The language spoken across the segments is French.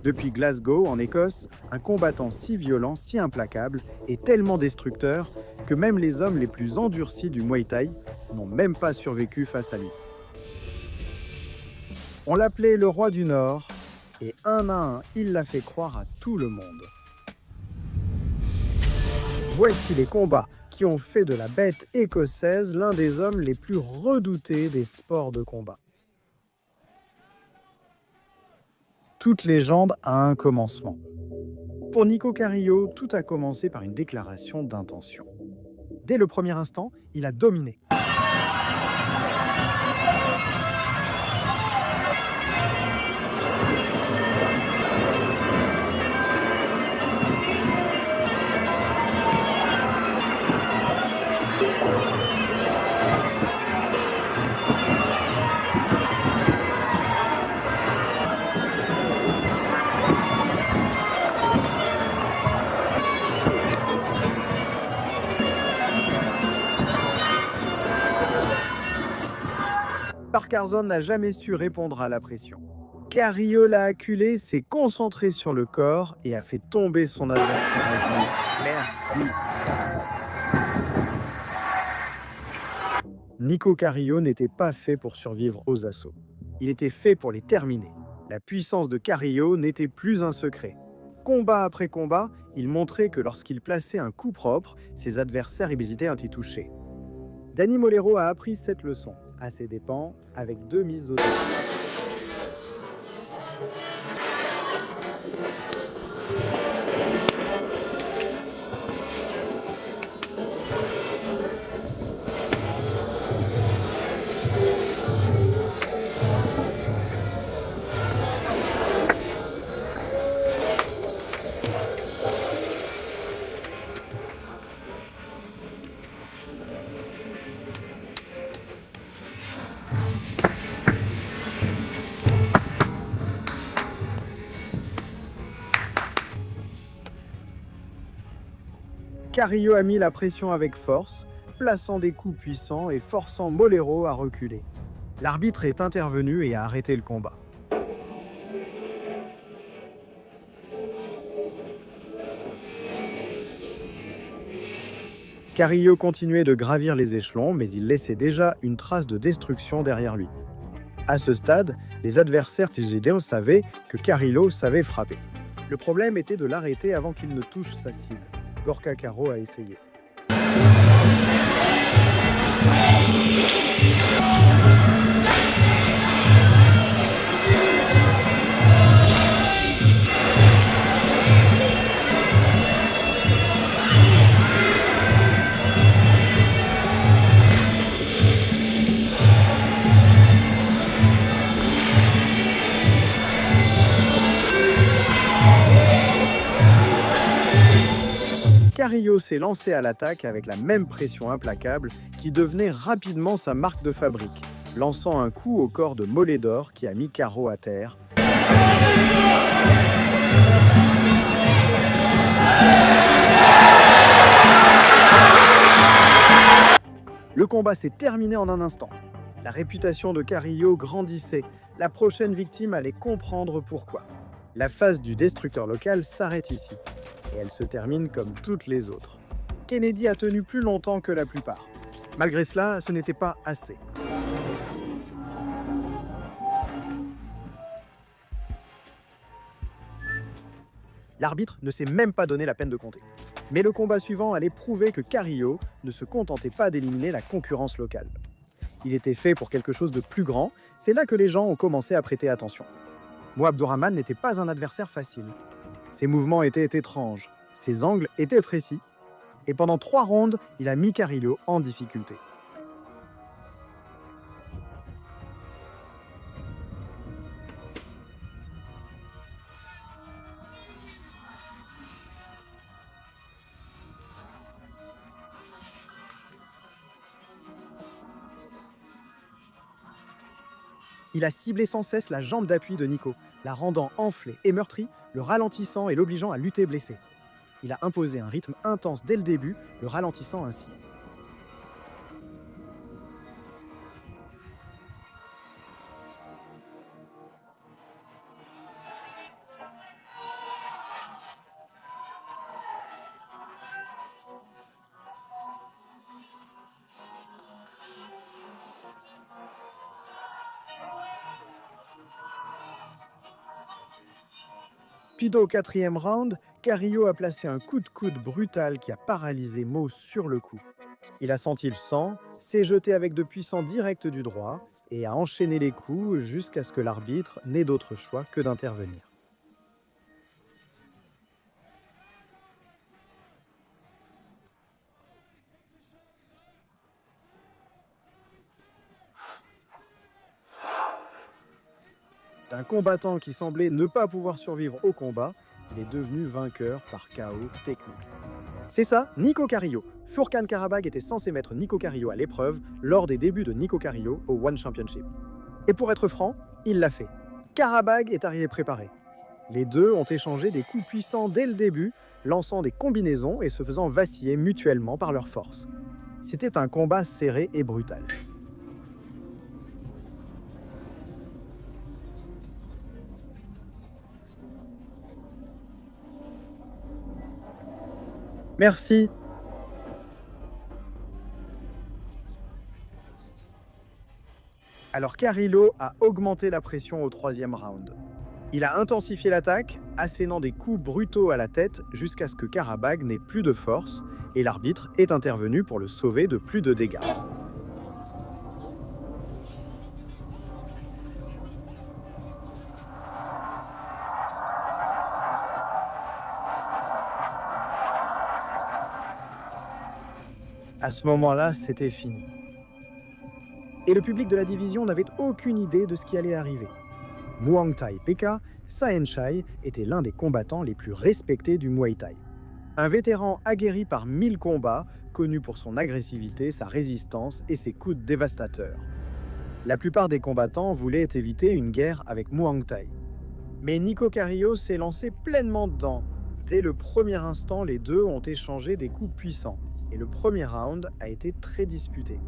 Depuis Glasgow, en Écosse, un combattant si violent, si implacable et tellement destructeur que même les hommes les plus endurcis du Muay Thai n'ont même pas survécu face à lui. On l'appelait le roi du Nord, et un à un, il l'a fait croire à tout le monde. Voici les combats qui ont fait de la bête écossaise l'un des hommes les plus redoutés des sports de combat. Toute légende a un commencement. Pour Nico Carrillo, tout a commencé par une déclaration d'intention. Dès le premier instant, il a dominé. Parkerson n'a jamais su répondre à la pression. Carrillo l'a acculé, s'est concentré sur le corps et a fait tomber son adversaire à genoux. Merci. Nico Carrillo n'était pas fait pour survivre aux assauts. Il était fait pour les terminer. La puissance de Carrillo n'était plus un secret. Combat après combat, il montrait que lorsqu'il plaçait un coup propre, ses adversaires hésitaient à y toucher. Danny Molero a appris cette leçon, à ses dépens, avec 2 mises au dos. Carrillo a mis la pression avec force, plaçant des coups puissants et forçant Molero à reculer. L'arbitre est intervenu et a arrêté le combat. Carrillo continuait de gravir les échelons, mais il laissait déjà une trace de destruction derrière lui. À ce stade, les adversaires Gédéon savaient que Carrillo savait frapper. Le problème était de l'arrêter avant qu'il ne touche sa cible. Gorka Caro a essayé. Carrillo s'est lancé à l'attaque avec la même pression implacable qui devenait rapidement sa marque de fabrique, lançant un coup au corps de Moledor qui a mis Caro à terre. Le combat s'est terminé en un instant. La réputation de Carrillo grandissait. La prochaine victime allait comprendre pourquoi. La phase du destructeur local s'arrête ici. Et elle se termine comme toutes les autres. Kennedy a tenu plus longtemps que la plupart. Malgré cela, ce n'était pas assez. L'arbitre ne s'est même pas donné la peine de compter. Mais le combat suivant allait prouver que Carrillo ne se contentait pas d'éliminer la concurrence locale. Il était fait pour quelque chose de plus grand, c'est là que les gens ont commencé à prêter attention. Mo Abdurrahman n'était pas un adversaire facile. Ses mouvements étaient étranges, ses angles étaient précis, et pendant 3 rounds, il a mis Carrillo en difficulté. Il a ciblé sans cesse la jambe d'appui de Nico, la rendant enflée et meurtrie, le ralentissant et l'obligeant à lutter blessé. Il a imposé un rythme intense dès le début, le ralentissant ainsi. Puis au quatrième round, Carrillo a placé un coup de coude brutal qui a paralysé Mo sur le coup. Il a senti le sang, s'est jeté avec de puissants directs du droit et a enchaîné les coups jusqu'à ce que l'arbitre n'ait d'autre choix que d'intervenir. D'un combattant qui semblait ne pas pouvoir survivre au combat, il est devenu vainqueur par KO technique. C'est ça, Nico Carrillo. Furkan Karabag était censé mettre Nico Carrillo à l'épreuve lors des débuts de Nico Carrillo au One Championship. Et pour être franc, il l'a fait. Karabag est arrivé préparé. Les deux ont échangé des coups puissants dès le début, lançant des combinaisons et se faisant vaciller mutuellement par leur force. C'était un combat serré et brutal. Merci. Alors Carrillo a augmenté la pression au troisième round. Il a intensifié l'attaque, assénant des coups brutaux à la tête jusqu'à ce que Karabag n'ait plus de force et l'arbitre est intervenu pour le sauver de plus de dégâts. À ce moment-là, c'était fini. Et le public de la division n'avait aucune idée de ce qui allait arriver. Muang Thai Pekka, Saenchai était l'un des combattants les plus respectés du Muay Thai. Un vétéran aguerri par 1000 combats, connu pour son agressivité, sa résistance et ses coups dévastateurs. La plupart des combattants voulaient éviter une guerre avec Muang Thai. Mais Nico Carrillo s'est lancé pleinement dedans. Dès le premier instant, les deux ont échangé des coups puissants. Et le premier round a été très disputé.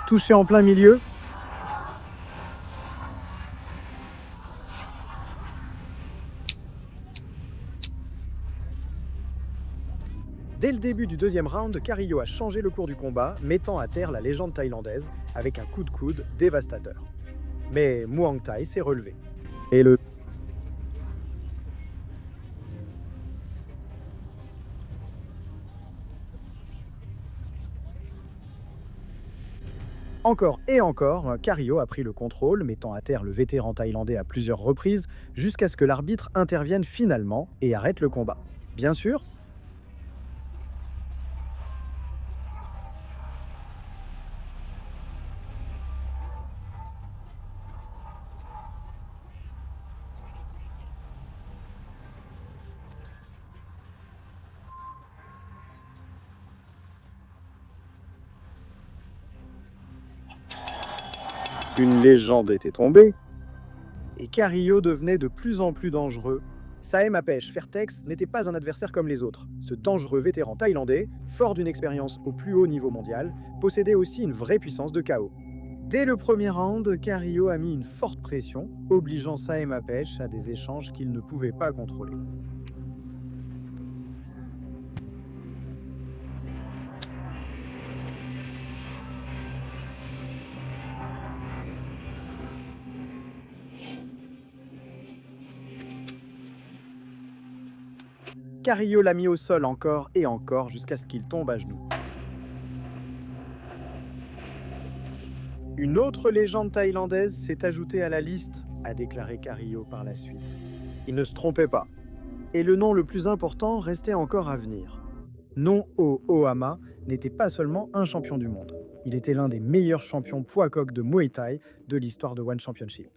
Touché en plein milieu. Dès le début du deuxième round, Carrillo a changé le cours du combat, mettant à terre la légende thaïlandaise avec un coup de coude dévastateur. Mais Muang Thai s'est relevé. Et le Encore et encore, Carrillo a pris le contrôle, mettant à terre le vétéran thaïlandais à plusieurs reprises, jusqu'à ce que l'arbitre intervienne finalement et arrête le combat. Bien sûr, une légende était tombée, et Carrillo devenait de plus en plus dangereux. Saem Apech Fairtex n'était pas un adversaire comme les autres. Ce dangereux vétéran thaïlandais, fort d'une expérience au plus haut niveau mondial, possédait aussi une vraie puissance de KO. Dès le premier round, Carrillo a mis une forte pression, obligeant Saem Apech à des échanges qu'il ne pouvait pas contrôler. Carrillo l'a mis au sol encore et encore jusqu'à ce qu'il tombe à genoux. Une autre légende thaïlandaise s'est ajoutée à la liste, a déclaré Carrillo par la suite. Il ne se trompait pas. Et le nom le plus important restait encore à venir. Non O Ohama n'était pas seulement un champion du monde. Il était l'un des meilleurs champions poids coq de Muay Thai de l'histoire de One Championship.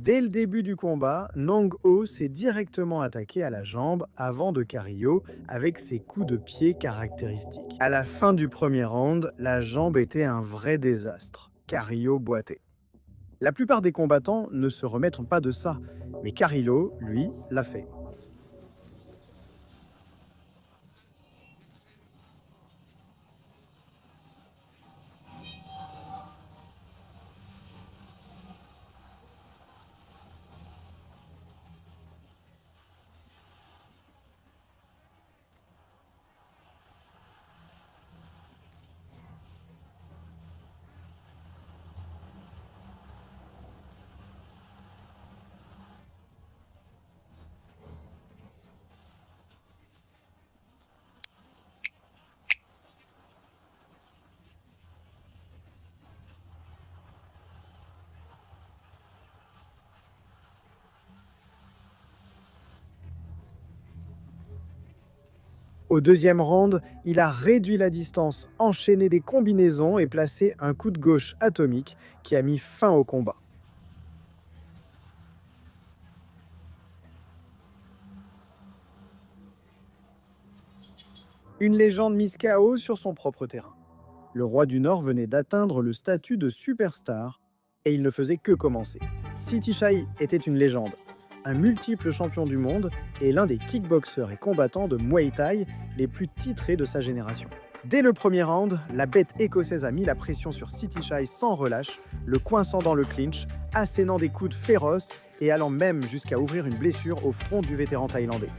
Dès le début du combat, Nong Ho s'est directement attaqué à la jambe avant de Carrillo avec ses coups de pied caractéristiques. À la fin du premier round, la jambe était un vrai désastre. Carrillo boitait. La plupart des combattants ne se remettent pas de ça, mais Carrillo, lui, l'a fait. Au deuxième round, il a réduit la distance, enchaîné des combinaisons et placé un coup de gauche atomique qui a mis fin au combat. Une légende mise KO sur son propre terrain. Le roi du Nord venait d'atteindre le statut de superstar et il ne faisait que commencer. Siti Shai était une légende, un multiple champion du monde et l'un des kickboxeurs et combattants de Muay Thai les plus titrés de sa génération. Dès le premier round, la bête écossaise a mis la pression sur Siti Shai sans relâche, le coinçant dans le clinch, assénant des coudes féroces et allant même jusqu'à ouvrir une blessure au front du vétéran thaïlandais.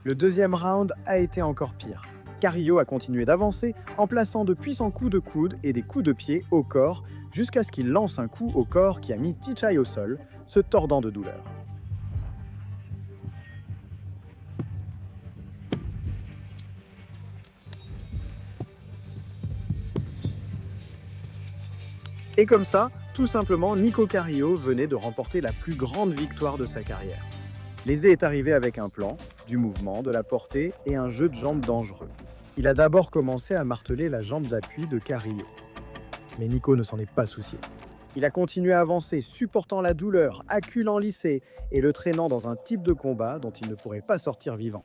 Le deuxième round a été encore pire. Carrillo a continué d'avancer en plaçant de puissants coups de coude et des coups de pied au corps jusqu'à ce qu'il lance un coup au corps qui a mis Tichai au sol, se tordant de douleur. Et comme ça, tout simplement, Nico Carrillo venait de remporter la plus grande victoire de sa carrière. Lésé est arrivé avec un plan, du mouvement, de la portée et un jeu de jambes dangereux. Il a d'abord commencé à marteler la jambe d'appui de Carrillo. Mais Nico ne s'en est pas soucié. Il a continué à avancer, supportant la douleur, acculant l'issé et le traînant dans un type de combat dont il ne pourrait pas sortir vivant.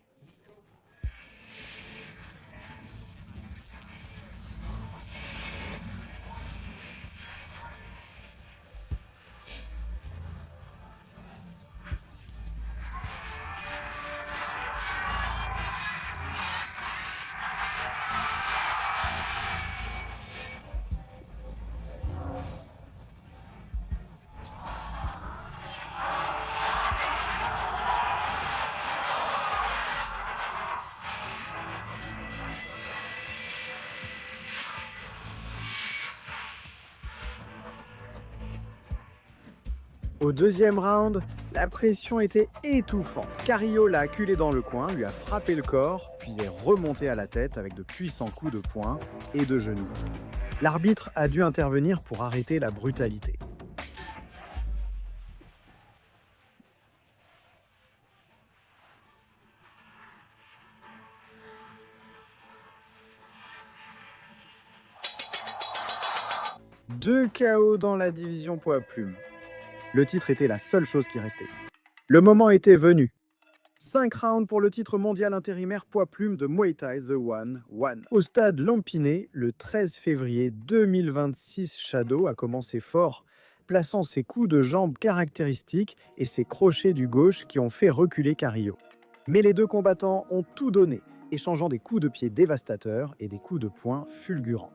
Au deuxième round, la pression était étouffante. Carrillo l'a acculé dans le coin, lui a frappé le corps, puis est remonté à la tête avec de puissants coups de poing et de genoux. L'arbitre a dû intervenir pour arrêter la brutalité. Deux KO dans la division poids plume. Le titre était la seule chose qui restait. Le moment était venu. 5 rounds pour le titre mondial intérimaire poids plume de Muay Thai The One. Au stade Lampiné, le 13 février 2026, Shadow a commencé fort, plaçant ses coups de jambes caractéristiques et ses crochets du gauche qui ont fait reculer Carrillo. Mais les deux combattants ont tout donné, échangeant des coups de pied dévastateurs et des coups de poing fulgurants.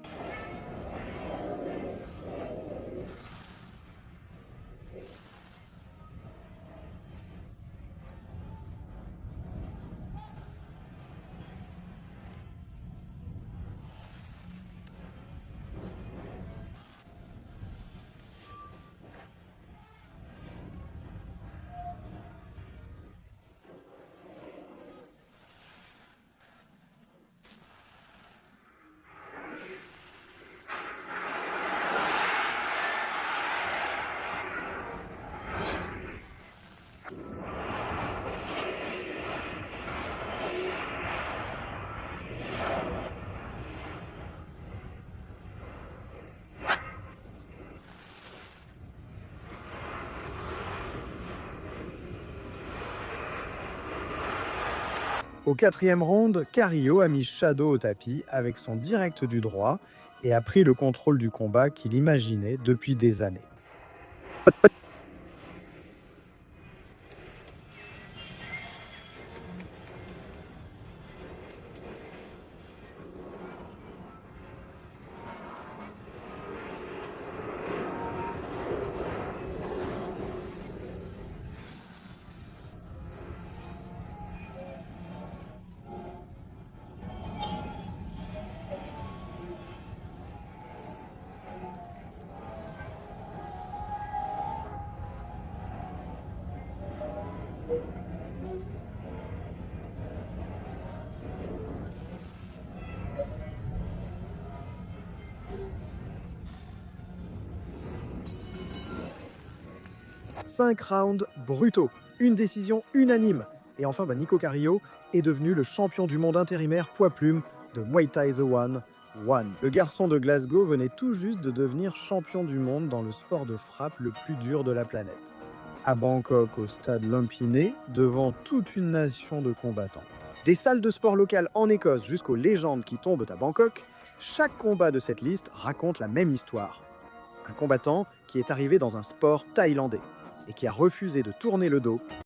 Au quatrième round, Carrillo a mis Shadow au tapis avec son direct du droit et a pris le contrôle du combat qu'il imaginait depuis des années. 5 rounds brutaux, une décision unanime. Et enfin, Nico Carrillo est devenu le champion du monde intérimaire poids-plume de Muay Thai The One. Le garçon de Glasgow venait tout juste de devenir champion du monde dans le sport de frappe le plus dur de la planète. À Bangkok, au stade Lumpiné, devant toute une nation de combattants. Des salles de sport locales en Écosse jusqu'aux légendes qui tombent à Bangkok, chaque combat de cette liste raconte la même histoire. Un combattant qui est arrivé dans un sport thaïlandais et qui a refusé de tourner le dos